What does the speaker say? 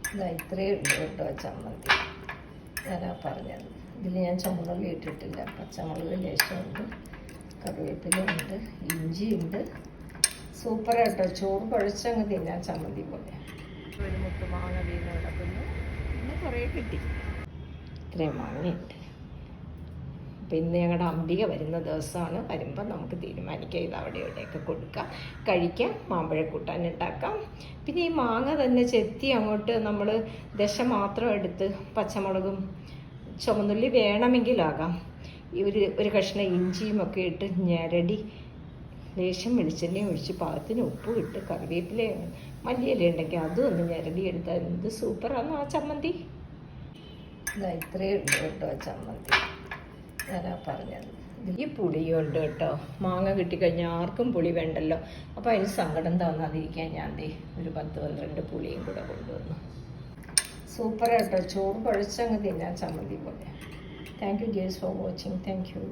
ഇത്രയേ ഉള്ളൂ കേട്ടോ ചമ്മന്തി. ഞാനാ പറഞ്ഞത്. ഇതിൽ ഞാൻ ചുമന്നുള്ളി ഇട്ടിട്ടില്ല. പച്ചമുളക് ലേശമുണ്ട്, കറിവേപ്പിലയുണ്ട്, ഇഞ്ചിയുണ്ട്. സൂപ്പറായിട്ടോ. ചോറ് കുഴച്ചങ്ങ് തിന്നാൻ ചമ്മന്തി പോലെ. ഒരു മുട്ട് മാങ്ങ വീണ് കിടക്കുന്നു. പിന്നെ കുറേ കിട്ടി. ഇത്രയും മാങ്ങയുണ്ട്. അപ്പോൾ ഇന്ന് ഞങ്ങളുടെ അംബിക വരുന്ന ദിവസമാണ്. വരുമ്പോൾ നമുക്ക് തീരുമാനിക്കാം ഇത് അവിടെ ഇവിടെയൊക്കെ കൊടുക്കാം, കഴിക്കാം, മാമ്പഴക്കൂട്ടാൻ ഉണ്ടാക്കാം. പിന്നെ ഈ മാങ്ങ തന്നെ ചെത്തി അങ്ങോട്ട് നമ്മൾ ദശ മാത്രം എടുത്ത് പച്ചമുളകും ചുമന്നുള്ളി വേണമെങ്കിലാകാം, ഒരു കഷ്ണം ഇഞ്ചിയും ഒക്കെ ഇട്ട് ഞെരടി ലേശം വെളിച്ചെണ്ണയും ഒഴിച്ച് പാകത്തിന് ഉപ്പും ഇട്ട് കറിവേപ്പില മല്ലിയില ഉണ്ടെങ്കിൽ അതും ഒന്ന് ഞെരടി എടുത്താൽ എന്ത് സൂപ്പറാണ് ആ ചമ്മന്തി. ഇത്രയേ ഉള്ളൂ കേട്ടോ ചമ്മന്തി. ഞാനാ പറഞ്ഞത്. ഈ പുളിയുണ്ട് കേട്ടോ. മാങ്ങ കിട്ടിക്കഴിഞ്ഞാൽ ആർക്കും പുളി വേണ്ടല്ലോ. അപ്പോൾ അതിന് സങ്കടം തോന്നാതിരിക്കാൻ ഞാൻ ഒരു 10-12 പുളിയും കൂടെ കൊണ്ടുവന്നു. സൂപ്പറായിട്ടോ. ചോറ് കുഴച്ചങ്ങ് തിന്നാൻ ചമ്മന്തി പോലെ. Thank you girls for watching. Thank you.